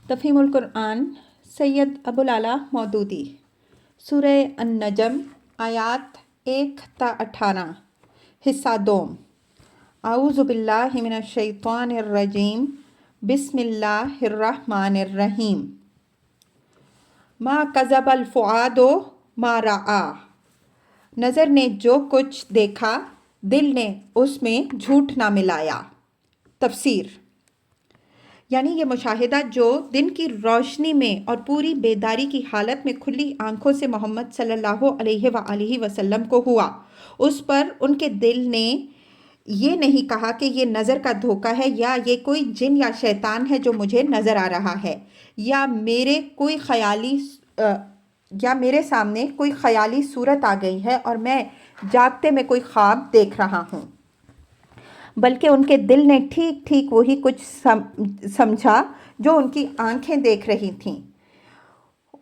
تفہیم القرآن سید ابوالعلا مودودی سورہ النجم آیات 1 تا 18 حصہ دوم اعوذ باللہ من الشیطان الرجیم بسم اللہ الرحمن الرحیم ما کذب الفؤاد ما رأى نظر نے جو کچھ دیکھا دل نے اس میں جھوٹ نہ ملایا۔ تفسیر یعنی یہ مشاہدہ جو دن کی روشنی میں اور پوری بیداری کی حالت میں کھلی آنکھوں سے محمد صلی اللہ علیہ وآلہ وسلم کو ہوا، اس پر ان کے دل نے یہ نہیں کہا کہ یہ نظر کا دھوکہ ہے یا یہ کوئی جن یا شیطان ہے جو مجھے نظر آ رہا ہے یا میرے سامنے کوئی خیالی صورت آ گئی ہے اور میں جاگتے میں کوئی خواب دیکھ رہا ہوں، بلکہ ان کے دل نے ٹھیک ٹھیک وہی کچھ سمجھا جو ان کی آنکھیں دیکھ رہی تھیں۔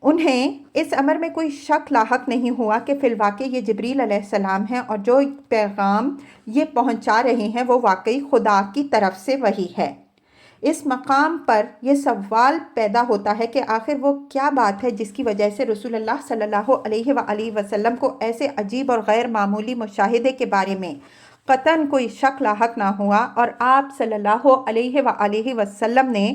انہیں اس امر میں کوئی شک لاحق نہیں ہوا کہ فی الواقع یہ جبریل علیہ السلام ہیں اور جو پیغام یہ پہنچا رہے ہیں وہ واقعی خدا کی طرف سے وحی ہے۔ اس مقام پر یہ سوال پیدا ہوتا ہے کہ آخر وہ کیا بات ہے جس کی وجہ سے رسول اللہ صلی اللہ علیہ وآلہ وسلم کو ایسے عجیب اور غیر معمولی مشاہدے کے بارے میں قطعاً کوئی شک لاحق نہ ہوا اور آپ صلی اللہ علیہ وآلہ وسلم نے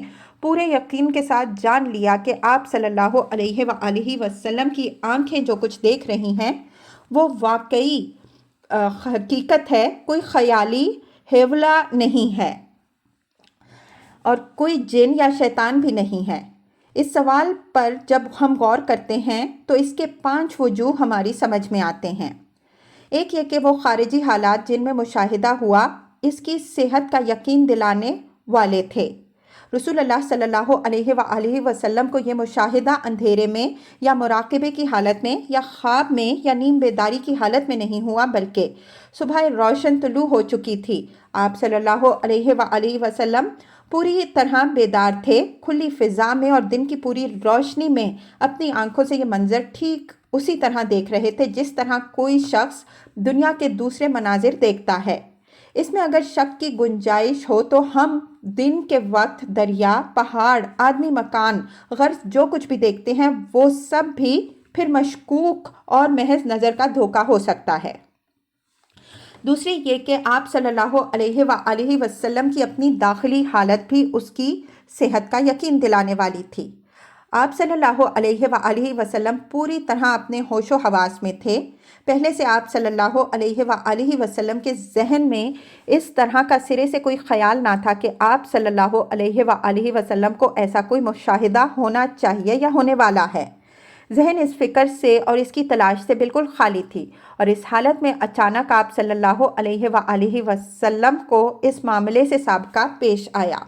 پورے یقین کے ساتھ جان لیا کہ آپ صلی اللہ علیہ وآلہ وسلم کی آنکھیں جو کچھ دیکھ رہی ہیں وہ واقعی حقیقت ہے، کوئی خیالی ہیولا نہیں ہے اور کوئی جن یا شیطان بھی نہیں ہے۔ اس سوال پر جب ہم غور کرتے ہیں تو اس کے 5 وجوہ ہماری سمجھ میں آتے ہیں۔ ایک یہ کہ وہ خارجی حالات جن میں مشاہدہ ہوا اس کی صحت کا یقین دلانے والے تھے۔ رسول اللہ صلی اللہ علیہ وآلہ وسلم کو یہ مشاہدہ اندھیرے میں یا مراقبے کی حالت میں یا خواب میں یا نیم بیداری کی حالت میں نہیں ہوا، بلکہ صبح روشن طلوع ہو چکی تھی۔ آپ صلی اللہ علیہ وآلہ وسلم پوری طرح بیدار تھے، کھلی فضا میں اور دن کی پوری روشنی میں اپنی آنکھوں سے یہ منظر ٹھیک اسی طرح دیکھ رہے تھے جس طرح کوئی شخص دنیا کے دوسرے مناظر دیکھتا ہے۔ اس میں اگر شک کی گنجائش ہو تو ہم دن کے وقت دریا، پہاڑ، آدمی، مکان، غرض جو کچھ بھی دیکھتے ہیں وہ سب بھی پھر مشکوک اور محض نظر کا دھوکہ ہو سکتا ہے۔ دوسری یہ کہ آپ صلی اللہ علیہ وآلہ وسلم کی اپنی داخلی حالت بھی اس کی صحت کا یقین دلانے والی تھی۔ آپ صلی اللہ علیہ وآلہ وسلم پوری طرح اپنے ہوش و حواس میں تھے۔ پہلے سے آپ صلی اللہ علیہ وآلہ وسلم کے ذہن میں اس طرح کا سرے سے کوئی خیال نہ تھا کہ آپ صلی اللہ علیہ وآلہ وسلم کو ایسا کوئی مشاہدہ ہونا چاہیے یا ہونے والا ہے۔ ذہن اس فکر سے اور اس کی تلاش سے بالکل خالی تھی، اور اس حالت میں اچانک آپ صلی اللہ علیہ وآلہ وسلم کو اس معاملے سے سابقہ پیش آیا۔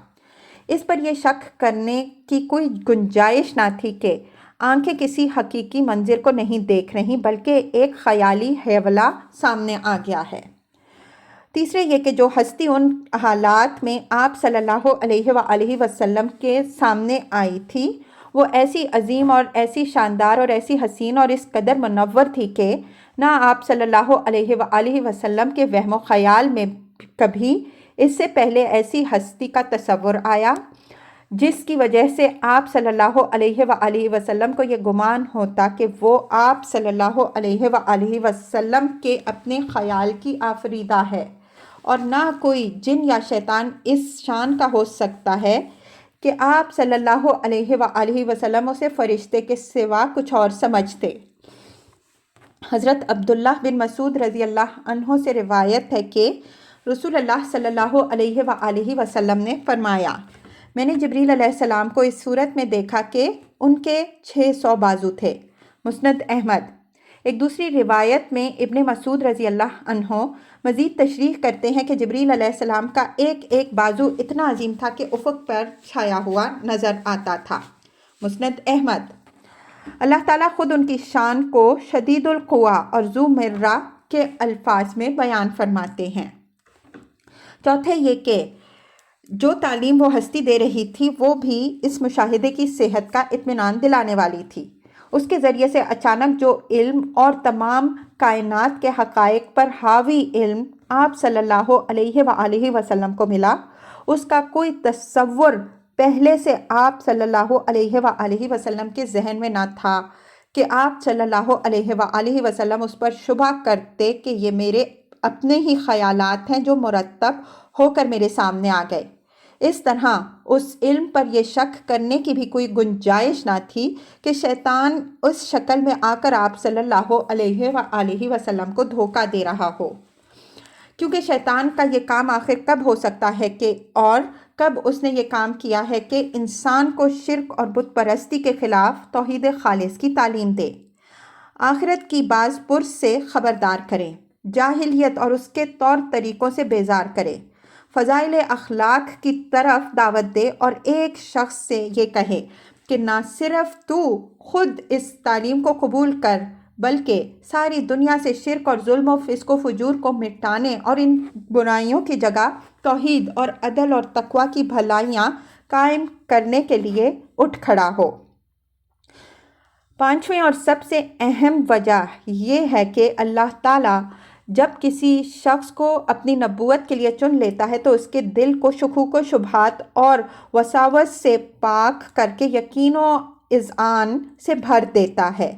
اس پر یہ شک کرنے کی کوئی گنجائش نہ تھی کہ آنکھیں کسی حقیقی منظر کو نہیں دیکھ رہی بلکہ ایک خیالی ہیولا سامنے آ گیا ہے۔ تیسرے یہ کہ جو ہستی ان حالات میں آپ صلی اللہ علیہ وآلہ وسلم کے سامنے آئی تھی وہ ایسی عظیم اور ایسی شاندار اور ایسی حسین اور اس قدر منور تھی کہ نہ آپ صلی اللہ علیہ وآلہ وسلم کے وہم و خیال میں کبھی اس سے پہلے ایسی ہستی کا تصور آیا جس کی وجہ سے آپ صلی اللہ علیہ وآلہ وسلم کو یہ گمان ہوتا کہ وہ آپ صلی اللہ علیہ وآلہ وسلم کے اپنے خیال کی آفریدہ ہے، اور نہ کوئی جن یا شیطان اس شان کا ہو سکتا ہے کہ آپ صلی اللہ علیہ وآلہ وسلم اسے فرشتے کے سوا کچھ اور سمجھتے۔ حضرت عبداللہ بن مسعود رضی اللہ عنہ سے روایت ہے کہ رسول اللہ صلی اللہ علیہ وآلہ وسلم نے فرمایا، میں نے جبریل علیہ السلام کو اس صورت میں دیکھا کہ ان کے 600 بازو تھے۔ مسند احمد۔ ایک دوسری روایت میں ابن مسعود رضی اللہ عنہ مزید تشریح کرتے ہیں کہ جبریل علیہ السلام کا ایک ایک بازو اتنا عظیم تھا کہ افق پر چھایا ہوا نظر آتا تھا۔ مسند احمد۔ اللہ تعالیٰ خود ان کی شان کو شدید القویٰ اور ذو مرہ کے الفاظ میں بیان فرماتے ہیں۔ چوتھے یہ کہ جو تعلیم وہ ہستی دے رہی تھی وہ بھی اس مشاہدے کی صحت کا اطمینان دلانے والی تھی۔ اس کے ذریعے سے اچانک جو علم اور تمام کائنات کے حقائق پر حاوی علم آپ صلی اللہ علیہ وآلہ وسلم کو ملا، اس کا کوئی تصور پہلے سے آپ صلی اللہ علیہ وآلہ وسلم کے ذہن میں نہ تھا کہ آپ صلی اللہ علیہ وآلہ وسلم اس پر شبہ کرتے کہ یہ میرے اپنے ہی خیالات ہیں جو مرتب ہو کر میرے سامنے آ گئے۔ اس طرح اس علم پر یہ شک کرنے کی بھی کوئی گنجائش نہ تھی کہ شیطان اس شکل میں آ کر آپ صلی اللہ علیہ وآلہ وسلم کو دھوکہ دے رہا ہو، کیونکہ شیطان کا یہ کام آخر کب ہو سکتا ہے کہ اور کب اس نے یہ کام کیا ہے کہ انسان کو شرک اور بت پرستی کے خلاف توحید خالص کی تعلیم دے، آخرت کی باز پرس سے خبردار کرے، جاہلیت اور اس کے طور طریقوں سے بیزار کرے، فضائل اخلاق کی طرف دعوت دے اور ایک شخص سے یہ کہے کہ نہ صرف تو خود اس تعلیم کو قبول کر بلکہ ساری دنیا سے شرک اور ظلم و فسق و فجور کو مٹانے اور ان برائیوں کی جگہ توحید اور عدل اور تقوی کی بھلائیاں قائم کرنے کے لیے اٹھ کھڑا ہو۔ پانچویں اور سب سے اہم وجہ یہ ہے کہ اللہ تعالیٰ جب کسی شخص کو اپنی نبوت کے لیے چن لیتا ہے تو اس کے دل کو شکوک و شبہات اور وساوس سے پاک کر کے یقین و اذعان سے بھر دیتا ہے۔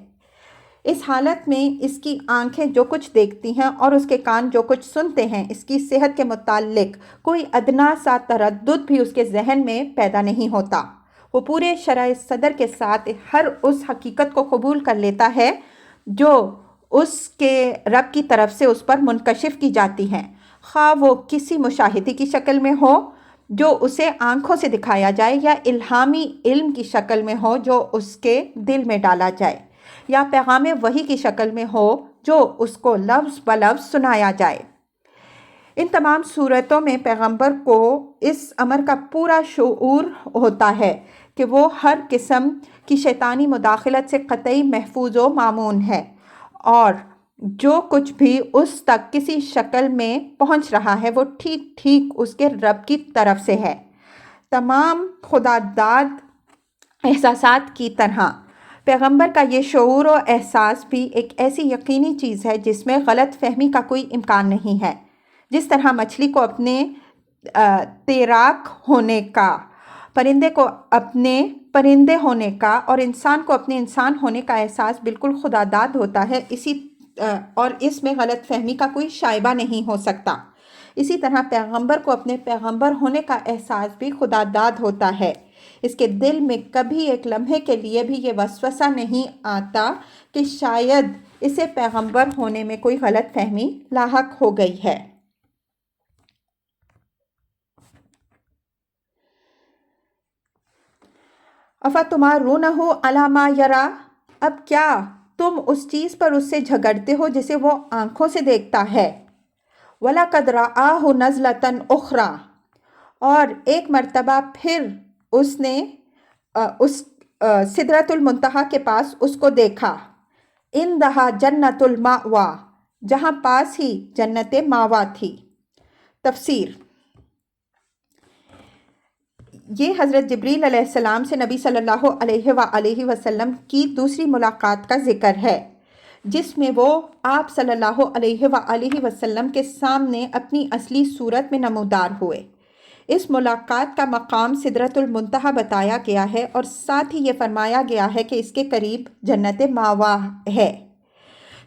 اس حالت میں اس کی آنکھیں جو کچھ دیکھتی ہیں اور اس کے کان جو کچھ سنتے ہیں، اس کی صحت کے متعلق کوئی ادنا سا تردد بھی اس کے ذہن میں پیدا نہیں ہوتا۔ وہ پورے شرح صدر کے ساتھ ہر اس حقیقت کو قبول کر لیتا ہے جو اس کے رب کی طرف سے اس پر منکشف کی جاتی ہیں، خواہ وہ کسی مشاہدے کی شکل میں ہو جو اسے آنکھوں سے دکھایا جائے، یا الہامی علم کی شکل میں ہو جو اس کے دل میں ڈالا جائے، یا پیغام وحی کی شکل میں ہو جو اس کو لفظ بلفظ سنایا جائے۔ ان تمام صورتوں میں پیغمبر کو اس امر کا پورا شعور ہوتا ہے کہ وہ ہر قسم کی شیطانی مداخلت سے قطعی محفوظ و مامون ہے، اور جو کچھ بھی اس تک کسی شکل میں پہنچ رہا ہے وہ ٹھیک ٹھیک اس کے رب کی طرف سے ہے۔ تمام خدا داد احساسات کی طرح پیغمبر کا یہ شعور و احساس بھی ایک ایسی یقینی چیز ہے جس میں غلط فہمی کا کوئی امکان نہیں ہے۔ جس طرح مچھلی کو اپنے تیراک ہونے کا، پرندے کو اپنے پرندے ہونے کا اور انسان کو اپنے انسان ہونے کا احساس بالکل خدا داد ہوتا ہے، اور اس میں غلط فہمی کا کوئی شائبہ نہیں ہو سکتا، اسی طرح پیغمبر کو اپنے پیغمبر ہونے کا احساس بھی خدا داد ہوتا ہے۔ اس کے دل میں کبھی ایک لمحے کے لیے بھی یہ وسوسہ نہیں آتا کہ شاید اسے پیغمبر ہونے میں کوئی غلط فہمی لاحق ہو گئی ہے۔ اَفَتُمَارُونَهُ عَلَىٰ مَا يَرَىٰ، اب کیا تم اس چیز پر اس سے جھگڑتے ہو جسے وہ آنکھوں سے دیکھتا ہے۔ وَلَقَدْ رَآهُ نَزْلَةً أُخْرَىٰ، اور ایک مرتبہ پھر اس نے سدرۃ المنتہا کے پاس اس کو دیکھا، عِندَهَا جَنَّةُ الْمَأْوَىٰ، جہاں پاس ہی جنت ماوا تھی۔ تفسیر: یہ حضرت جبریل علیہ السلام سے نبی صلی اللہ علیہ وآلہ وسلم کی دوسری ملاقات کا ذکر ہے، جس میں وہ آپ صلی اللہ علیہ وآلہ وسلم کے سامنے اپنی اصلی صورت میں نمودار ہوئے۔ اس ملاقات کا مقام سدرۃ المنتہا بتایا گیا ہے، اور ساتھ ہی یہ فرمایا گیا ہے کہ اس کے قریب جنت ماوا ہے۔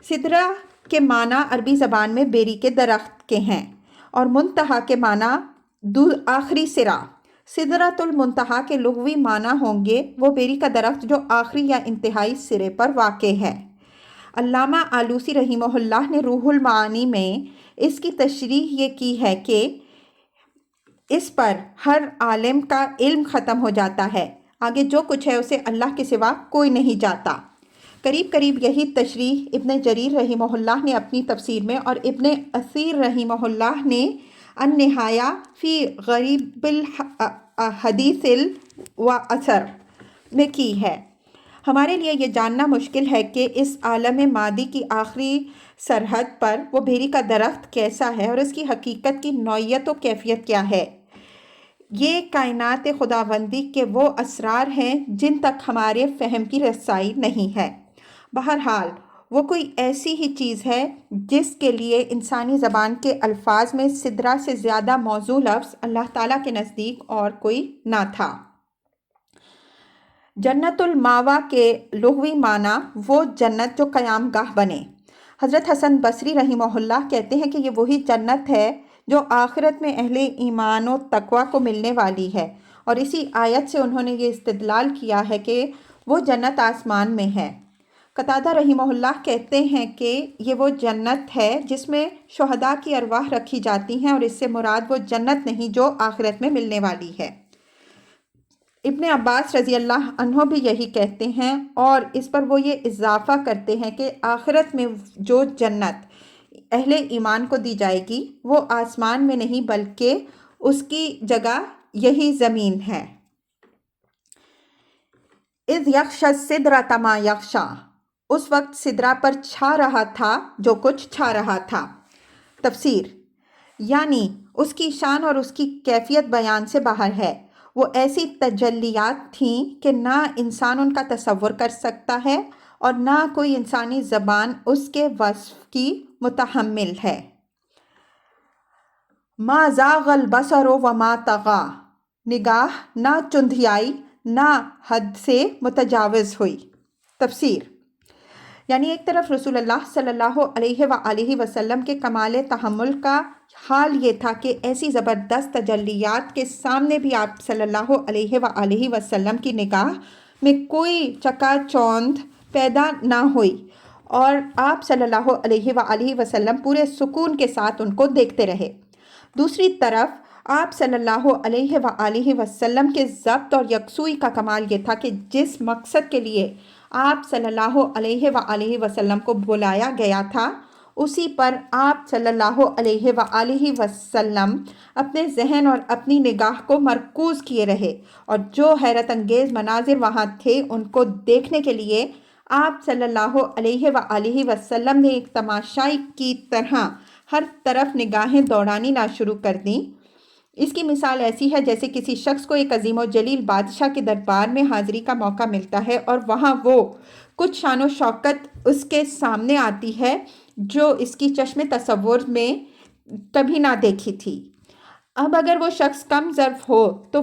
سدرہ کے معنی عربی زبان میں بیری کے درخت کے ہیں، اور منتہا کے معنی آخری سرا۔ سدرۃ المنتہا کے لغوی معنی ہوں گے وہ بیری کا درخت جو آخری یا انتہائی سرے پر واقع ہے۔ علامہ آلوسی رحمہ اللہ نے روح المعانی میں اس کی تشریح یہ کی ہے کہ اس پر ہر عالم کا علم ختم ہو جاتا ہے، آگے جو کچھ ہے اسے اللہ کے سوا کوئی نہیں جاتا۔ قریب قریب یہی تشریح ابن جریر رحمہ اللہ نے اپنی تفسیر میں، اور ابن اثیر رحمہ اللہ نے النہایہ فی غریب الحدیث واثر میں کی ہے۔ ہمارے لیے یہ جاننا مشکل ہے کہ اس عالم مادی کی آخری سرحد پر وہ بیری کا درخت کیسا ہے اور اس کی حقیقت کی نوعیت و کیفیت کیا ہے۔ یہ کائنات خداوندی کے وہ اسرار ہیں جن تک ہمارے فہم کی رسائی نہیں ہے۔ بہرحال وہ کوئی ایسی ہی چیز ہے جس کے لیے انسانی زبان کے الفاظ میں سدرہ سے زیادہ موزوں لفظ اللہ تعالیٰ کے نزدیک اور کوئی نہ تھا۔ जन्नतुल मावा के लुग़वी माना वो जन्नत जो क़याम गाह बने। हज़रत हसन बसरी रहिमहुल्लाह कहते हैं कि ये वही जन्नत है जो आखिरत में अहले ईमान और तक़वा को मिलने वाली है, और इसी आयत से उन्होंने ये इस्तिदलाल किया है कि वो जन्नत आसमान में है। कतादा रहिमहुल्लाह कहते हैं कि ये वो जन्नत है जिसमें शुहदा की अरवाह रखी जाती हैं, और इससे मुराद वो जन्नत नहीं जो आखिरत में मिलने वाली है। इब्ने अब्बास रज़ी अल्लाह अन्हो भी यही कहते हैं, और इस पर वो ये इजाफ़ा करते हैं कि आखिरत में जो जन्नत अहले ईमान को दी जाएगी वो आसमान में नहीं बल्कि उसकी जगह यही ज़मीन है। इज़ यख्शा सिदरा तमा यख्शा, उस वक्त सिदरा पर छा रहा था जो कुछ छा रहा था। तफसीर, यानी उसकी शान और उसकी कैफियत बयान से बाहर है। वो ऐसी तजल्लियात थीं कि ना इंसान उनका तसव्वुर कर सकता है और ना कोई इंसानी ज़बान उसके वस्फ़ की मुतहम्मिल है। मा ज़ाग़ल बसरो व मा तग़ा, निगाह ना चुंधियाई ना हद से मुतजाविज़ हुई। तफसीर, यानी एक तरफ रसूलुल्लाह सल्लल्लाहु अलैहि वसल्लम के कमाल तहम्मुल का हाल ये था कि ऐसी ज़बरदस्त तजल्लियात के सामने भी आप सल्लल्लाहु अलैहि वसल्लम की निगाह में कोई चकाचौंध पैदा ना हुई, और आप सल्लल्लाहु अलैहि वसल्लम पूरे सुकून के साथ उनको देखते रहे। दूसरी तरफ आप सल्लल्लाहु अलैहि वसल्लम के ज़ब्त और यकसुई का कमाल ये था कि जिस मकसद के लिए आप सल्लल्लाहु अलैहि वसल्लम को बुलाया गया था उसी पर आप सल्लल्लाहु अलैहि वसल्लम अपने जहन और अपनी निगाह को मरकूज़ किए रहे, और जो हैरत अंगेज़ मनाजिर वहाँ थे उनको देखने के लिए आप सल्लल्लाहु अलैहि वसल्लम ने एक तमाशाई की तरह हर तरफ निगाहें दौड़ानी ना शुरू कर दी। इसकी मिसाल ऐसी है जैसे किसी शख्स को एक अजीम और जलील बादशाह के दरबार में हाज़िरी का मौका मिलता है और वहाँ वो कुछ शान व शौकत उसके सामने आती है जो इसकी चश्मे तसव्वुर में कभी ना देखी थी। अब अगर वो शख्स कम ज़र्फ़ हो तो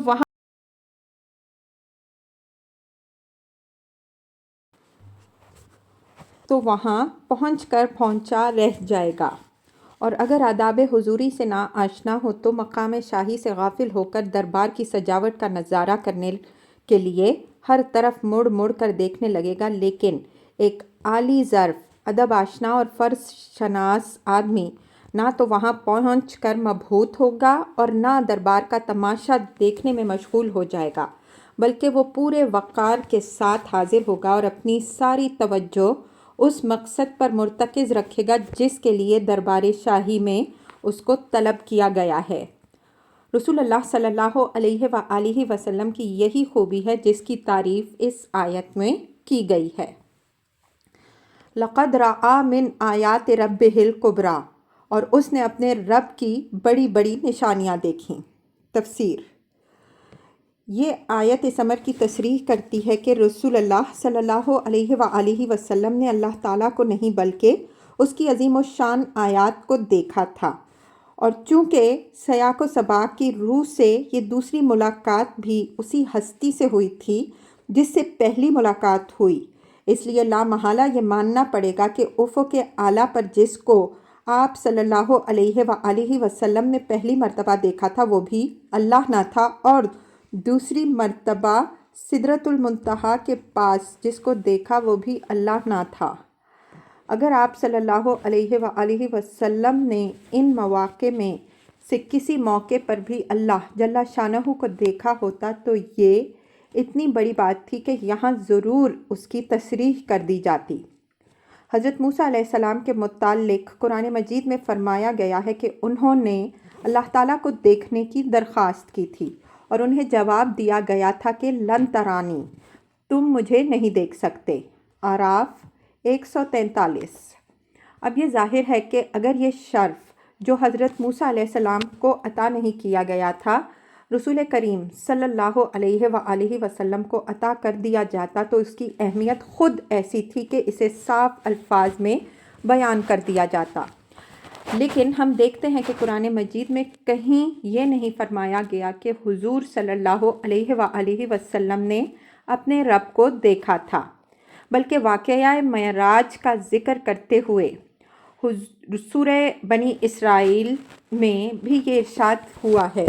वहाँ पहुँचकर पहुँचा रह जाएगा, और अगर आदाब हुजूरी से ना आशना हो तो मकाम शाही से गाफिल होकर दरबार की सजावट का नज़ारा करने के लिए हर तरफ मुड़ मुड़ कर देखने लगेगा। लेकिन एक आली ज़र्फ़, अदब आशना और फ़र्ज़ शनास आदमी ना तो वहाँ पहुँच कर मबहूत होगा और ना दरबार का तमाशा देखने में मशगूल हो जाएगा, बल्कि वो पूरे वक़ार के साथ हाजिर होगा और अपनी सारी तवज्जो उस मकसद पर मुर्तकिज़ रखेगा जिसके लिए दरबार शाही में उसको तलब किया गया है। रसूलुल्लाह सल्लल्लाहु अलैहि वसल्लम की यही खूबी है जिसकी तारीफ़ इस आयत में की गई है। लक़द रआ मिन आयात रब्बिहिल कुबरा, और उसने अपने रब की बड़ी बड़ी निशानियाँ देखीं। तफसीर, ये आयत इस अमर की तसरीह करती है कि रसूलुल्लाह सल्लल्लाहु अलैहि वसल्लम ने अल्लाह ताला को नहीं बल्कि उसकी अजीम व शान आयत को देखा था, और चूँकि सयाक़ो सबाक़ की रूह से ये दूसरी मुलाकात भी उसी हस्ती से हुई थी जिससे पहली मुलाकात हुई, इसलिए लामहला ये मानना पड़ेगा कि उफ़ुक़ आला पर जिसको आप सल्लल्लाहु अलैहि वसल्लम ने पहली मर्तबा देखा था वो भी अल्लाह ना था, और दूसरी मर्तबा सिदरतुल मुंतहा के पास जिसको देखा वो भी अल्लाह ना था। अगर आप सल्लल्लाहु अलैहि वसल्लम ने इन मौक़े में से किसी मौके पर भी अल्लाह जल्ला शानहू को देखा होता तो ये इतनी बड़ी बात थी कि यहाँ ज़रूर उसकी तसरीह कर दी जाती। हज़रत मूसा अलैहिस्सलाम के मुताल्लिक़ कुरान मजीद में फ़रमाया गया है कि उन्होंने अल्लाह ताला को देखने की दरख्वास्त की थी और उन्हें जवाब दिया गया था कि लन तरानी, तुम मुझे नहीं देख सकते। आराफ 143। अब ये ज़ाहिर है कि अगर ये शर्फ़ जो हज़रत मूसा अलैहिस्सलाम को अता नहीं किया गया था रसूल करीम सल्लल्लाहु अलैहि वसल्लम को अता कर दिया जाता तो उसकी अहमियत ख़ुद ऐसी थी कि इसे साफ़ अल्फाज में बयान कर दिया जाता। लेकिन हम देखते हैं कि कुरान मजीद में कहीं ये नहीं फरमाया गया कि हुजूर सल्लल्लाहु अलैहि वसल्लम ने اپنے رب کو دیکھا تھا، بلکہ واقعہ معراج کا ذکر کرتے ہوئے سورہ بنی اسرائیل میں بھی یہ ارشاد ہوا ہے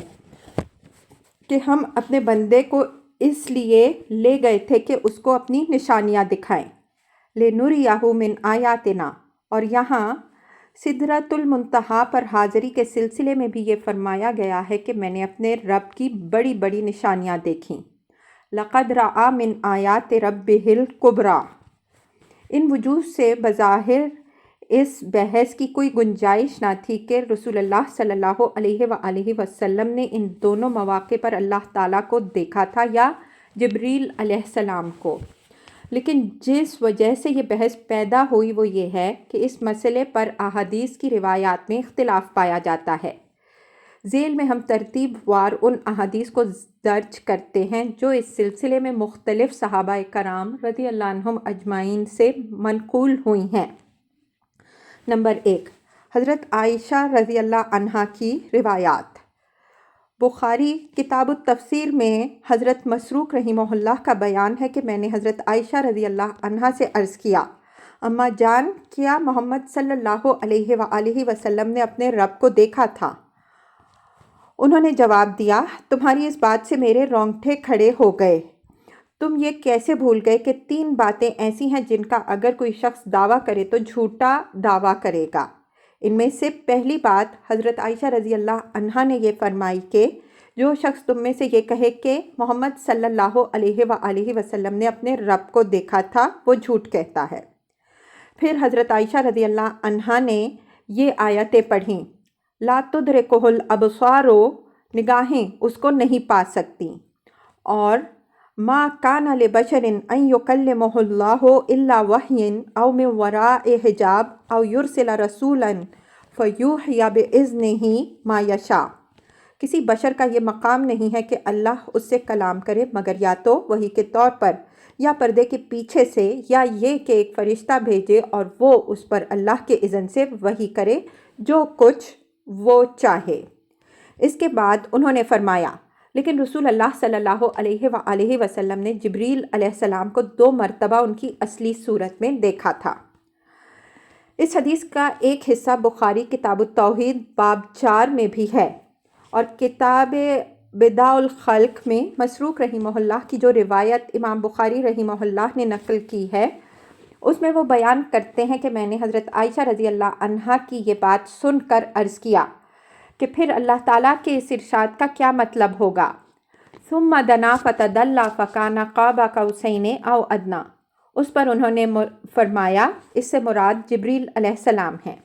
کہ ہم اپنے بندے کو اس لیے لے گئے تھے کہ اس کو اپنی نشانیاں دکھائیں، لِنُرِيَهُ مِنْ آیاتنا۔ اور یہاں سدرۃ المنتہا پر حاضری کے سلسلے میں بھی یہ فرمایا گیا ہے کہ میں نے اپنے رب کی بڑی بڑی نشانیاں دیکھیں، لَقَدْ رَأَى مِنْ آیَاتِ رَبِّهِ الْكُبْرَى۔ ان وجوہ سے بظاہر اس بحث کی کوئی گنجائش نہ تھی کہ رسول اللہ صلی اللہ علیہ وآلہ وسلم نے ان دونوں مواقع پر اللہ تعالیٰ کو دیکھا تھا یا جبریل علیہ السلام کو، لیکن جس وجہ سے یہ بحث پیدا ہوئی وہ یہ ہے کہ اس مسئلے پر احادیث کی روایات میں اختلاف پایا جاتا ہے۔ ذیل میں ہم ترتیب وار ان احادیث کو درج کرتے ہیں جو اس سلسلے میں مختلف صحابہ کرام رضی اللہ عنہم اجمعین سے منقول ہوئی ہیں۔ نمبر 1، حضرت عائشہ رضی اللہ عنہا کی روایات۔ بخاری کتاب التفسیر میں حضرت مسروق رحمہ اللہ کا بیان ہے کہ میں نے حضرت عائشہ رضی اللہ عنہا سے عرض کیا، اماں جان، کیا محمد صلی اللہ علیہ وآلہ وسلم نے اپنے رب کو دیکھا تھا؟ انہوں نے جواب دیا، تمہاری اس بات سے میرے رونگٹے کھڑے ہو گئے۔ تم یہ کیسے بھول گئے کہ 3 باتیں ایسی ہیں جن کا اگر کوئی شخص دعویٰ کرے تو جھوٹا دعویٰ کرے گا۔ ان میں سے پہلی بات حضرت عائشہ رضی اللہ عنہا نے یہ فرمائی کہ جو شخص تم میں سے یہ کہے کہ محمد صلی اللہ علیہ وآلہ وسلم نے اپنے رب کو دیکھا تھا، وہ جھوٹ کہتا ہے۔ پھر حضرت عائشہ رضی اللہ عنہا نے یہ آیتیں پڑھیں، لا تدرکہ الابصار، نگاہیں اس کو نہیں پا سکتی، اور ما کان لبشر ان یکلمہ اللہ الا وحی او من وراء حجاب او یرسل رسولا فیوحی باذنہ ما یشاء۔ کسی بشر کا یہ مقام نہیں ہے کہ اللہ اس سے کلام کرے مگر یا تو وحی کے طور پر یا پردے کے پیچھے سے، یا یہ کہ ایک فرشتہ بھیجے اور وہ اس پر اللہ کے اذن سے وحی کرے جو کچھ وہ چاہے۔ اس کے بعد انہوں نے فرمایا، لیکن رسول اللہ صلی اللہ علیہ وآلہ وسلم نے جبریل علیہ السلام کو 2 مرتبہ ان کی اصلی صورت میں دیکھا تھا۔ اس حدیث کا ایک حصہ بخاری کتاب التوحید باب 4 میں بھی ہے، اور کتاب بداء الخلق میں مسروق رحمہ اللہ کی جو روایت امام بخاری رحمہ اللہ نے نقل کی ہے، اس میں وہ بیان کرتے ہیں کہ میں نے حضرت عائشہ رضی اللہ عنہا کی یہ بات سن کر عرض کیا کہ پھر اللہ تعالیٰ کے اس ارشاد کا کیا مطلب ہوگا؟ ثم دنا فتدلی فکان قاب قوسین او ادنی۔ اس پر انہوں نے فرمایا، اس سے مراد جبریل علیہ السلام ہیں۔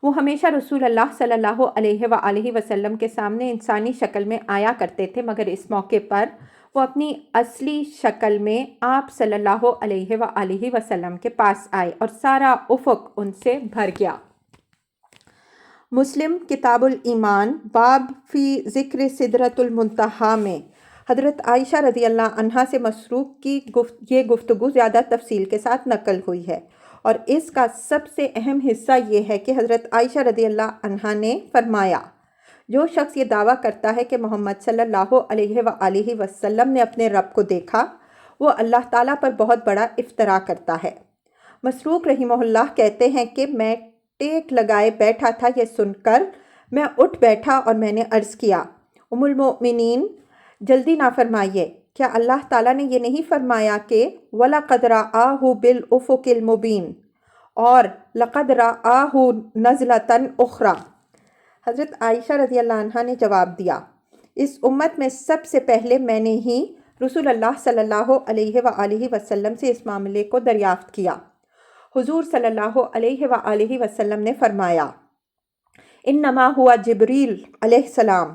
وہ ہمیشہ رسول اللہ صلی اللہ علیہ وآلہ وسلم کے سامنے انسانی شکل میں آیا کرتے تھے، مگر اس موقع پر وہ اپنی اصلی شکل میں آپ صلی اللہ علیہ وآلہ وسلم کے پاس آئے اور سارا افق ان سے بھر گیا۔ مسلم کتاب الایمان باب فی ذکر سدرۃ المنتہا میں حضرت عائشہ رضی اللہ عنہا سے مسروق کی یہ گفتگو زیادہ تفصیل کے ساتھ نقل ہوئی ہے، اور اس کا سب سے اہم حصہ یہ ہے کہ حضرت عائشہ رضی اللہ عنہا نے فرمایا، جو شخص یہ دعویٰ کرتا ہے کہ محمد صلی اللہ علیہ وآلہ وسلم نے اپنے رب کو دیکھا، وہ اللہ تعالیٰ پر بہت بڑا افتراء کرتا ہے۔ مسروق رحمہ اللہ کہتے ہیں کہ میں ٹیک لگائے بیٹھا تھا، یہ سن کر میں اٹھ بیٹھا اور میں نے عرض کیا، ام المؤمنین، جلدی نہ فرمائیے، کیا اللہ تعالیٰ نے یہ نہیں فرمایا کہ وَلَقَدْ رَآهُ بِالْأُفُقِ الْمُبِينِ اور لَقَدْ رَآهُ نَزْلَةً أُخْرَى؟ حضرت عائشہ رضی اللہ عنہا نے جواب دیا، اس امت میں سب سے پہلے میں نے ہی رسول اللہ صلی اللہ علیہ وآلہ وسلم سے اس معاملے کو دریافت کیا۔ حضور صلی اللہ علیہ وآلہ وسلم نے فرمایا، انما ہوا جبریل علیہ السلام،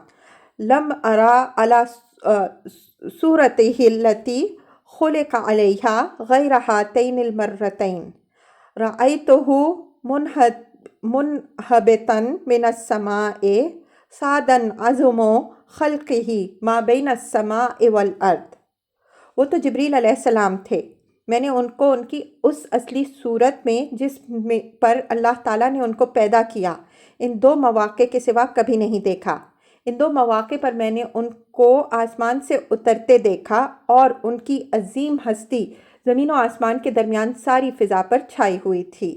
لم ارا علی صورتہ التی خلق علیہا غیر ہاتین المرتین، رأیتہ منہبتا من السماء سادا عظم خلقہ ما بین السماء والارض۔ وہ تو جبریل علیہ السلام تھے، میں نے ان کو ان کی اس اصلی صورت میں جس پر اللہ تعالیٰ نے ان کو پیدا کیا، ان 2 مواقع کے سوا کبھی نہیں دیکھا۔ ان 2 مواقع پر میں نے ان को आसमान से उतरते देखा और उनकी अजीम हस्ती ज़मीन और आसमान के दरमियान सारी फ़िज़ा पर छाई हुई थी।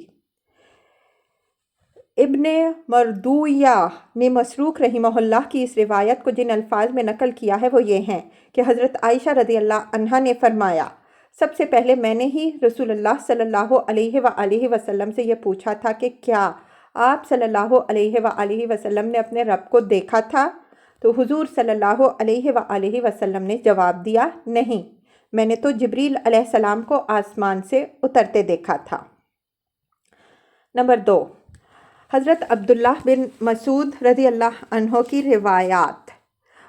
इब्ने मरदूया ने मसरूक रहिमहुल्लाह की इस रिवायत को जिन अल्फाज में नकल किया है वो ये हैं कि हज़रत आयशा रज़ियल्लाहु अन्हा ने फरमाया, सबसे पहले मैंने ही रसूलुल्लाह सल्लल्लाहु अलैहि वसल्लम से ये पूछा था कि क्या आप सल्लल्लाहु अलैहि वसल्लम ने अपने रब को देखा था? तो हुजूर सल्लल्लाहु अलैहि वसल्लम ने जवाब दिया, नहीं, मैंने तो जिब्रील अलैहिस्सलाम को आसमान से उतरते देखा था। नंबर 2, हज़रत अब्दुल्लाह बिन मसूद रज़ियल्लाहु अन्हु की रिवायात।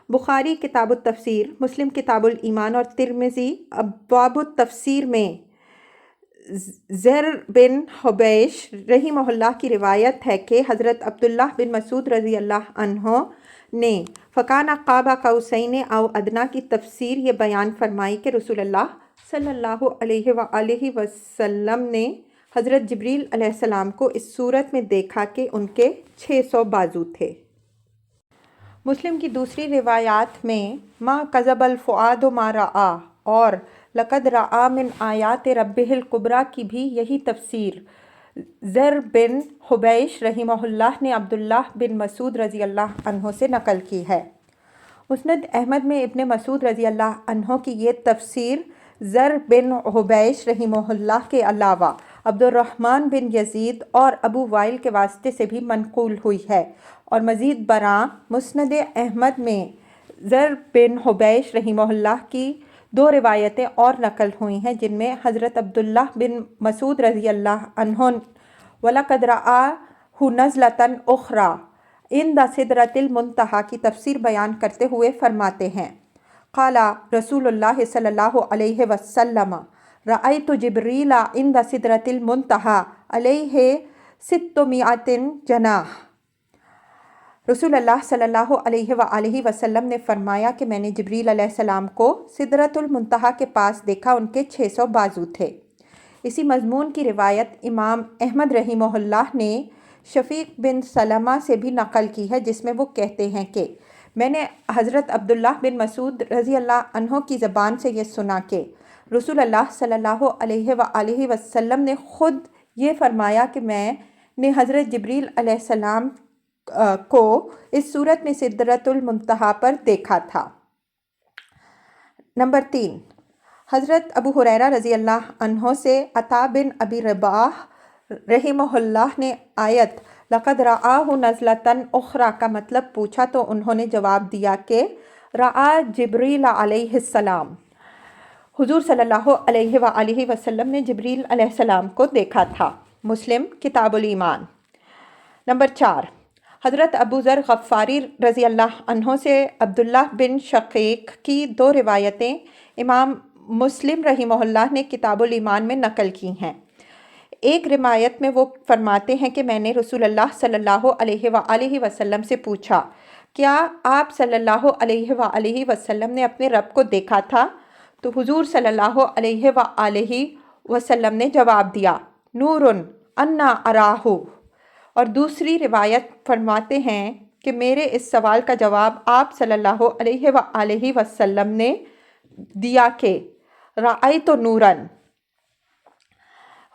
बुखारी किताबुत तफसीर, मुस्लिम किताबुल ईमान और तिर्मिज़ी अब्वाबुत तफसीर में ज़र बिन हुबैश रहिमहुल्लाह की रिवायत है कि हज़रत अब्दुल्लाह बिन मसूद रज़ियल्लाहु अन्हु ने फ़काना क़ाबा क़ौसैन औ अदना की तफसीर ये बयान फरमाई कि रसूलुल्लाह सल्लल्लाहु अलैहि वसल्लम ने हज़रत जिब्रील अलैहिस्सलाम को इस सूरत में देखा कि उनके 600 बाजू थे। मुस्लिम की दूसरी रिवायात में मा कज़बल फ़ुआद मा रआ और लक़द रआ मिन आयात रब्बिहिल कुबरा की भी यही तफसीर ज़र बिन हुबैश रहिमहुल्लाह ने अब्दुल्लाह बिन मसूद रज़ियल्लाहु अन्हु से नकल की है। मुस्नद अहमद में इब्ने मसूद रज़ियल्लाहु अन्हु की ये तफसीर ज़र बिन हुबैश रहिमहुल्लाह के अलावा अब्दुर्रहमान बिन यजीद और अबू वाइल के वास्ते से भी मनकूल हुई है और मज़ीद बरा मुस्नद अहमद में ज़र बिन हुबैश रहिमहुल्लाह की 2 रिवायतें और नकल हुई हैं जिनमें हज़रत अब्दुल्लाह बिन मसूद रज़ियल्लाहु अन्हु वलक़द रआहु नज़लतन उख़रा इंद सिदरतिल मुंतहा की तफसीर बयान करते हुए फरमाते हैं, क़ाला रसूलुल्लाह सल्लल्लाहु अलैहि वसल्लम रअयतु जिब्रीला इंद सिदरतिल मुंतहा अलैहि सित्तुमिअतिन जनाह। रसूलुल्लाह सल्लल्लाहु अलैहि वसल्लम ने फरमाया कि मैंने जिब्रील अलैहिस्सलाम को सिदरतुल मुंतहा के पास देखा, उनके 600 बाजू थे। इसी मज़मून की रिवायत इमाम अहमद रहिमहुल्लाह ने शफ़ीक बिन सलमा से भी नकल की है जिसमें वो कहते हैं कि मैंने हज़रत अब्दुल्लाह बिन मसूद रज़ियल्लाहु अन्हु की ज़बान से ये सुना कि रसूलुल्लाह सल्लल्लाहु अलैहि वसल्लम ने ख़ुद ये फरमाया कि मैंने हज़रत जिब्रील अलैहिस्सलाम को इस सूरत में सिदरतुल मुंतहा पर देखा था। नंबर 3, हज़रत अबू हुरैरा रज़ियल्लाहु अन्हु से अता बिन अबी रबाह रहिमहुल्लाह ने आयत लक़द रआहु नज़लतन उख़रा का मतलब पूछा तो उन्होंने जवाब दिया कि रआ जिब्रील अलैहिस्सलाम, हुज़ूर सल्लल्लाहु अलैहि वसल्लम ने जिब्रील अलैहिस्सलाम को देखा था। मुस्लिम किताबुल ईमान। नंबर 4, हज़रत अबू ज़र ग़फ़ारी रज़ियल्लाहु अन्हु से अब्दुल्लाह बिन शक़ीक़ की 2 रिवायतें इमाम मुस्लिम रहिमहुल्लाह ने किताबुल ईमान में नकल की हैं। एक रिवायत में वो फरमाते हैं कि मैंने रसूलुल्लाह सल्लल्लाहु अलैहि वसल्लम से पूछा, क्या आप सल्लल्लाहु अलैहि वसल्लम ने अपने रब को देखा था? तो हुजूर सल्लल्लाहु अलैहि वसल्लम ने जवाब दिया, नूरुन अन्ना अराहु। और दूसरी रिवायत फरमाते हैं कि मेरे इस सवाल का जवाब आप सल्लल्लाहु अलैहि वसल्लम ने दिया कि रअयतु नूरन।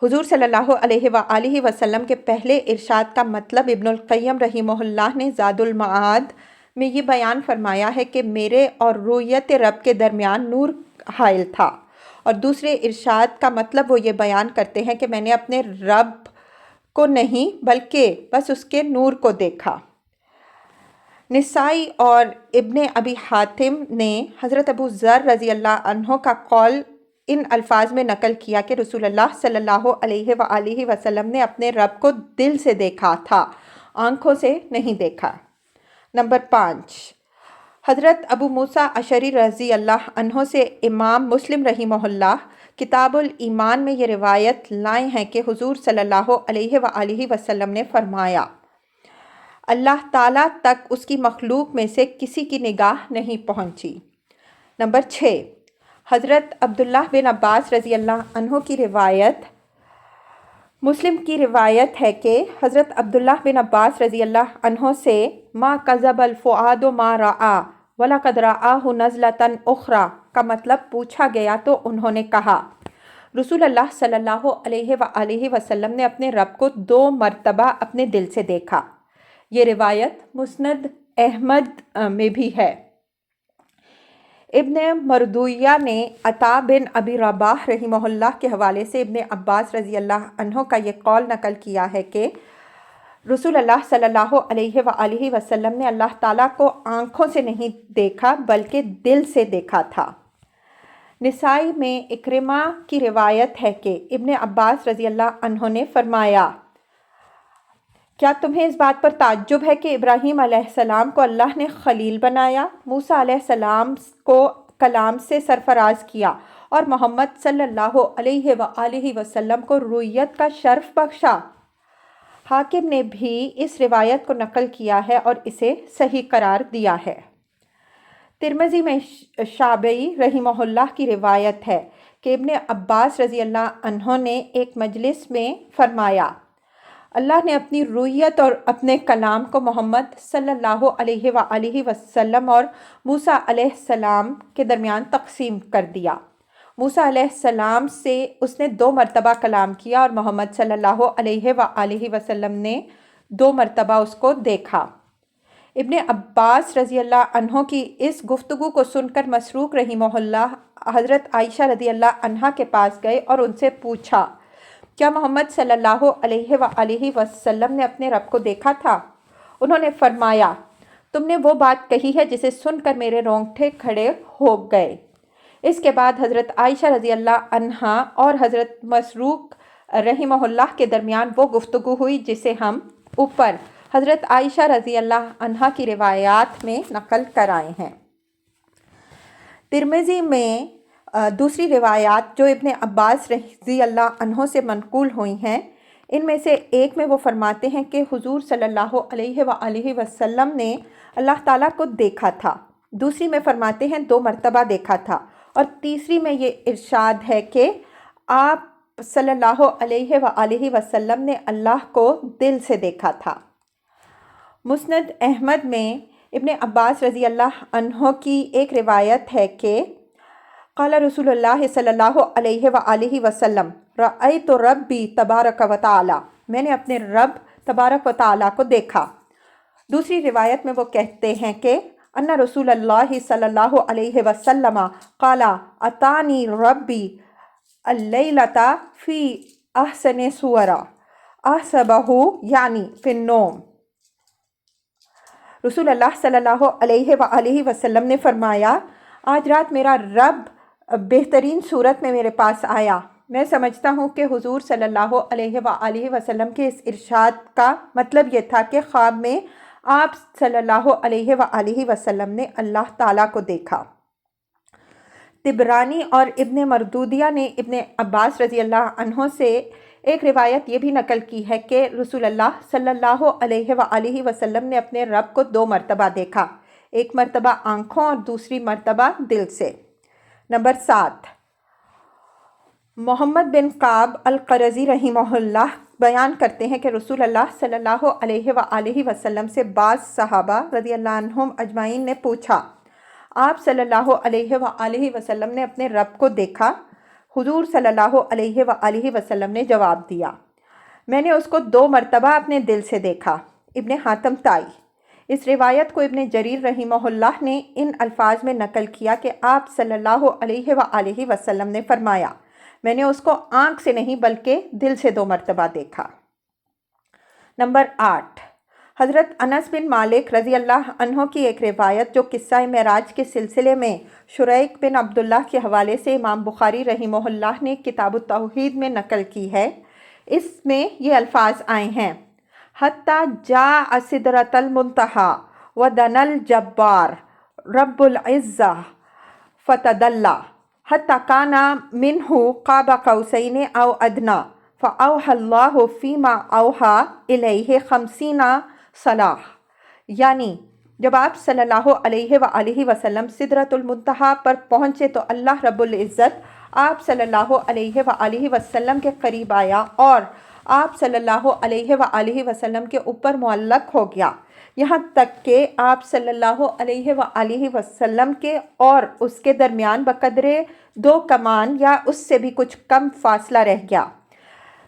हुजूर सल्लल्लाहु अलैहि वसल्लम के पहले इरशाद का मतलब इब्नुल क़य्यम रहिमहुल्लाह ने ज़ादुल मआद में ये बयान फरमाया है कि मेरे और रुयत रब के दरमियान नूर हाइल था, और दूसरे इरशाद का मतलब वो ये बयान करते हैं कि मैंने अपने रब को नहीं बल्कि बस उसके नूर को देखा। निसाई और इब्ने अबी हातिम ने हज़रत अबू ज़र रज़ियल्लाहु अन्हु का कौल इन अल्फाज में नकल किया कि रसूलुल्लाह सल्लल्लाहु अलैहि वसल्लम ने अपने रब को दिल से देखा था, आँखों से नहीं देखा। नंबर 5, हज़रत अबू मूसा अशरी रज़ियल्लाहु अन्हु से इमाम मुस्लिम रहिमहुल्लाह किताबुल ईमान में ये रिवायत लाए हैं कि हुजूर सल्लल्लाहु अलैहि वसल्लम ने फरमाया, अल्लाह ताला तक उसकी मखलूक में से किसी की निगाह नहीं पहुँची। नंबर 6, हज़रत अब्दुल्लाह बिन अब्बास रज़ियल्लाहु अन्हु की रिवायत। मुस्लिम की रिवायत है कि हज़रत अब्दुल्लाह बिन अब्बास रज़ियल्लाहु अन्हु से मा कज़बल फ़ुआदु मा रआ वलक़द रआहु नज़लतन उख़रा का मतलब पूछा गया तो उन्होंने कहा। रसूलुल्लाह सल्लल्लाहु अलैहि वसल्लम ने अपने रब को 2 मरतबा अपने दिल से देखा। ये रिवायत मुस्नद अहमद में भी है। इब्ने मरदुया ने अता बिन अबी रबाह रहिमहुल्लाह के हवाले से इब्ने अब्बास रज़ी अल्लाह अन्हो का ये कौल नकल किया है कि रसूलुल्लाह सल्लल्लाहु अलैहि वसल्लम ने अल्लाह ताला को आँखों से नहीं देखा बल्कि दिल से देखा था। निसाई में इक्रिमा की रिवायत है कि इब्ने अब्बास रज़ी अल्लाह अन्हो ने फरमाया, क्या तुम्हें इस बात पर ताज्जुब है कि इब्राहीम अलैहिस्सलाम को अल्लाह ने खलील बनाया, मूसा अलैहिस्सलाम को कलाम से सरफराज किया और मोहम्मद सल्लल्लाहु अलैहि वसल्लम को रुयत का शर्फ बख्शा। हाकिम ने भी इस रिवायत को नकल किया है और इसे सही करार दिया है। तिरमिज़ी में शाबई रहिमहुल्लाह की रिवायत है कि इब्ने अब्बास रज़ी अल्लाह अन्हो ने एक मजलिस में फरमाया, अल्लाह ने अपनी रुयत और अपने कलाम को मोहम्मद सल्लल्लाहु अलैहि वसल्लम और मूसा अलैहिस्सलाम के दरमियान तकसीम कर दिया। मूसा अलैहिस्सलाम से उसने 2 मरतबा कलाम किया और मोहम्मद सल्लल्लाहु अलैहि वसल्लम ने 2 मरतबा उसको देखा। इब्ने अब्बास रज़ी अल्लाह अन्हो की इस गुफ्तगू को सुनकर मसरूक रहिमहुल्लाह हज़रत आयशा रज़ी अल्लाह अन्हा के पास गए और उनसे पूछा, क्या मोहम्मद सल्लल्लाहु अलैहि वसल्लम ने अपने रब को देखा था? उन्होंने फरमाया, तुमने वो बात कही है जिसे सुनकर मेरे रोंगटे खड़े हो गए। इसके बाद हज़रत आयशा रज़ी अल्लाह अन्हा और हज़रत मसरूक रहिमहुल्लाह के दरमियान वो गुफ्तगू हुई जिसे हम ऊपर हज़रत आयशा रज़ी अल्लाह अन्हा की रिवायात में नकल कराए हैं। तिरमिज़ी में दूसरी रिवायात जो इब्ने अब्बास रज़ी अल्लाह अन्हो से मनकूल हुई हैं, इनमें से एक में वो फरमाते हैं कि हुज़ूर सल्लल्लाहु अलैहि वसल्लम ने अल्लाह ताला को देखा था। दूसरी में फरमाते हैं 2 मरतबा देखा था और तीसरी में ये इरशाद है कि आप सल्लल्लाहु अलैहि वसल्लम ने अल्लाह को दिल से देखा था। मुस्नद अहमद में इब्ने अब्बास रज़ी अल्लाह अन्हो की एक रिवायत है कि क़ाला रसूलुल्लाह सल्लल्लाहु अलैहि वसल्लम रअयतु रब्बी तबारक व तआला, मैंने अपने रब तबारक व तआला को देखा। दूसरी रिवायत में वो कहते हैं कि अन्ना रसूलुल्लाह सल्लल्लाहु अलैहि वसल्लम क़ाला अतानी रब्बी अल्लैलता फ़ी अहसनि सुवरा अहसबहु यानी फ़िन्नौम। रसूलुल्लाह सल्लल्लाहु अलैहि वसल्लम ने फरमाया, आज रात मेरा रब बेहतरीन सूरत में मेरे पास आया। मैं समझता हूँ कि हुजूर सल्लल्लाहु अलैहि वसल्लम के इस इरशाद का मतलब ये था कि ख्वाब में आप सल्लल्लाहु अलैहि वसल्लम ने अल्लाह ताला को देखा। तिबरानी और इब्ने मरदूदिया ने इब्ने अब्बास रज़ी अल्लाह अन्हो से एक रिवायत ये भी नकल की है कि रसूलुल्लाह सल्लल्लाहु अलैहि वसल्लम ने अपने रब को 2 मरतबा देखा, एक मरतबा आँखों और दूसरी मरतबा दिल से। नंबर 7, मोहम्मद बिन काब अल-क़रज़ी रहिमहुल्लाह बयान करते हैं कि रसूलुल्लाह सल्लल्लाहु अलैहि वसल्लम से बाज़ सहाबा रज़ियल्लाहु अन्हुम अजमाइन ने पूछा, आप सल्लल्लाहु अलैहि वसल्लम ने अपने रब को देखा? हुजूर सल्लल्लाहु अलैहि वसल्लम ने जवाब दिया, मैंने उसको 2 मरतबा अपने दिल से देखा। इब्ने हातम ताई। इस रिवायत को इब्ने जरीर रहिमहुल्लाह ने इन अल्फाज में नकल किया कि आप सल्लल्लाहु अलैहि वसल्लम ने फरमाया, मैंने उसको आँख से नहीं बल्कि दिल से 2 मरतबा देखा। नंबर 8, हज़रत अनस बिन मालिक रज़ी अल्लाह अन्हो की एक रिवायत जो किस्सा मेराज के सिलसिले में शुरैक बिन अब्दुल्लाह के हवाले से इमाम बुखारी रहिमहुल्लाह ने किताब तौहीद में नकल की है। इसमें ये अल्फाज आए हैं, हत्ता जा सिदरतल मुंतहा व दनल जब्बार रब्बुल इज़्ज़ा फतदल्ला हत्ता काना मिन्हु क़ाब क़ौसैन औ अदना फ़अौहल्लाहु फ़ीमा औहा इलैहि 50 सलाह। यानी जब आप सल्लल्लाहु अलैहि वसल्लम सिदरतुल मुंतहा पर पहुँचे तो अल्लाह रब्बुल इज़्ज़त आप सल्लल्लाहु अलैहि वसल्लम के करीब आया और आप सल्लल्लाहु अलैहि वसल्लम के ऊपर मुअल्लक हो गया, यहाँ तक कि आप सल्लल्लाहु अलैहि वसल्लम के और उसके दरमियान बकदरे 2 कमान या उससे भी कुछ कम फासला रह गया।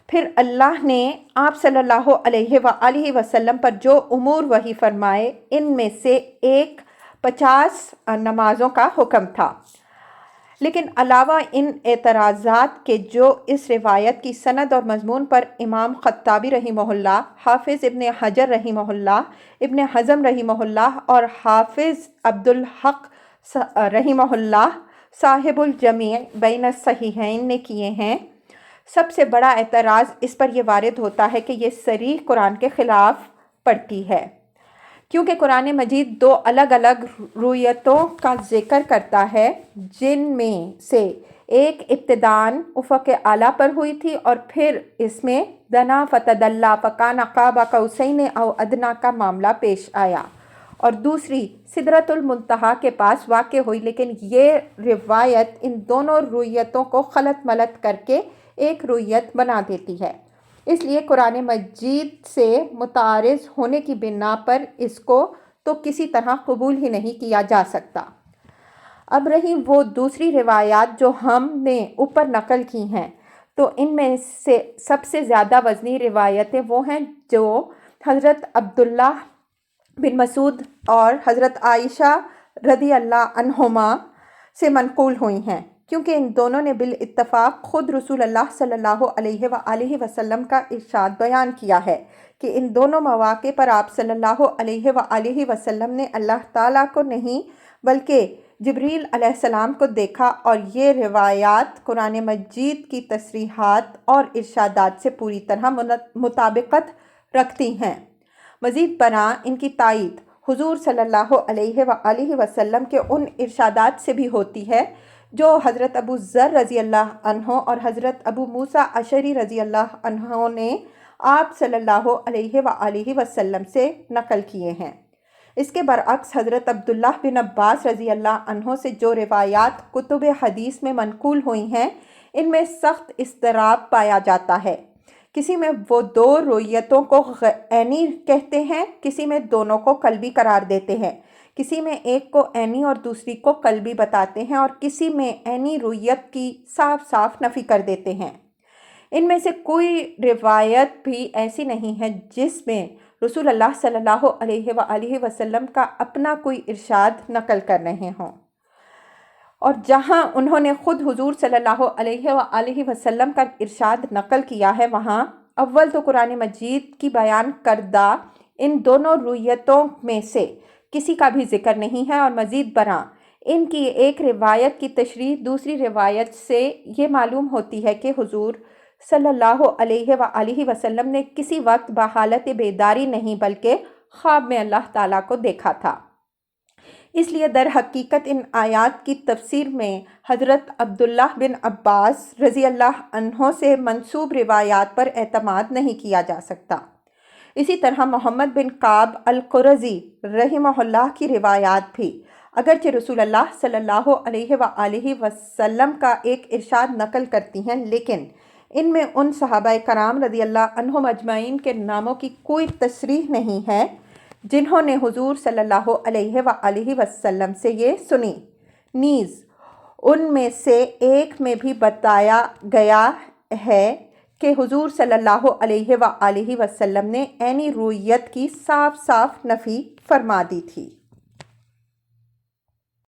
फिर अल्लाह ने आप सल्लल्लाहु अलैहि वसल्लम पर जो उमूर वही फरमाए, इनमें से एक 50 नमाज़ों का हुक्म था। लेकिन अलावा इन एतराज़ात के जो इस रिवायत की सनद और मज़मून पर इमाम ख़त्ताबी रहिमहुल्लाह, हाफिज़ इब्न हजर रहिमहुल्लाह, इब्न हज़म रहिमहुल्लाह और हाफिज़ अब्दुल हक़ रहिमहुल्लाह साहिबुल जमी बैन सहीहैन ने किए हैं, सबसे बड़ा एतराज़ इस पर यह वारिद होता है कि ये सरीह कुरान के ख़िलाफ़ पड़ती है, क्योंकि कुरान मजीद 2 अलग अलग रुयतों का ज़िक्र करता है, जिनमें से एक इब्तिदान उफ़क़ आला पर हुई थी और फिर इसमें दना फ़तदल्ला फ़कान क़ाब क़ौसैन औ अदना का मामला पेश आया, और दूसरी सिदरतुल मुंतहा के पास वाक़ हुई। लेकिन ये रिवायत इन दोनों रुयतों को खलत मलत करके एक रुयत बना देती है, इसलिए कुरान मजीद से मुतारिज़ होने की बिना पर इसको तो किसी तरह कबूल ही नहीं किया जा सकता। अब रही वो दूसरी रिवायात जो हमने ऊपर नकल की हैं, तो इनमें से सबसे ज़्यादा वज़नी रिवायतें वो हैं जो हज़रत अब्दुल्ला बिन मसूद और हज़रत आयशा रज़ी अल्लाह अन्हुमा से मनक़ूल हुई हैं, क्योंकि इन दोनों ने बिल इत्तफ़ाक़ ख़ुद रसूल अल्लाह सल्लल्लाहु अलैहि वसल्लम का इरशाद बयान किया है कि इन दोनों मौक़े पर आप सल्लल्लाहु अलैहि वसल्लम ने अल्लाह ताला को नहीं बल्कि जिब्रील अलैहिस्सलाम को देखा, और ये रिवायात कुरान मजीद की तसरीहात और इरशादात से पूरी तरह मुताबिकत रखती हैं। मज़ीद बरा इनकी तायीद हुज़ूर सल्लल्लाहु अलैहि वसल्लम के उन इरशादात से भी होती है जो हज़रत अबू ज़र रज़ी अल्लाह अन्हो और हज़रत अबू मूसा अशरी रज़ी अल्लाह अन्हो ने आप सल्लल्लाहु अलैहि वसल्लम से नकल किए हैं। इसके बरअक्स हज़रत अब्दुल्लाह बिन अब्बास रज़ी अल्लाह अन्हो से जो रिवायात कुतुब हदीस में मनक़ूल हुई हैं, इनमें सख्त इस्तराब पाया जाता है। किसी में वो 2 रुयतों को ऐनी कहते हैं, किसी में दोनों को कल्बी करार देते हैं, किसी में एक को ऐनी और दूसरी को कल्बी बताते हैं, और किसी में ऐनी रुयत की साफ साफ नफ़ी कर देते हैं। इनमें से कोई रिवायत भी ऐसी नहीं है जिसमें रसूल अल्लाह सल्लल्लाहु अलैहि वसल्लम का अपना कोई इरशाद नकल कर रहे हों, और जहाँ उन्होंने ख़ुद हुज़ूर सल्लल्लाहु अलैहि वसल्लम का इरशाद नकल किया है, वहाँ अव्वल तो कुरान मजीद की बयान करदा इन दोनों रुयतों में से किसी का भी ज़िक्र नहीं है, और मज़ीद बरा इनकी एक रिवायत की तशरीह दूसरी रिवायत से ये मालूम होती है कि हुज़ूर सल्लल्लाहु अलैहि वसल्लम ने किसी वक्त बहालत बेदारी नहीं बल्कि ख्वाब में अल्लाह ताला को देखा था। इसलिए दर हकीकत इन आयात की तफसीर में हज़रत अब्दुल्लाह बिन अब्बास रज़ी अल्लाह अन्हो से मंसूब रिवायात पर एतमाद नहीं किया जा सकता। इसी तरह मोहम्मद बिन काब अल-कुरज़ी रहिमहुल्लाह की रिवायात भी अगरचे रसूल अल्लाह सल्लल्लाहु अलैहि वसल्लम का एक इरशाद नकल करती हैं, लेकिन इनमें उन सहाबा कराम रज़ी अल्लाह अन्हुम अजमाइन के नामों की कोई तसरीह नहीं है जिन्होंने हुज़ूर सल्लल्लाहु अलैहि वसल्लम से ये सुनी। नीज़ उनमें से एक में भी बताया गया है कि हुज़ूर सल्लल्लाहु अलैहि वसल्लम ने ऐनी रुयत की साफ साफ नफ़ी फरमा दी थी।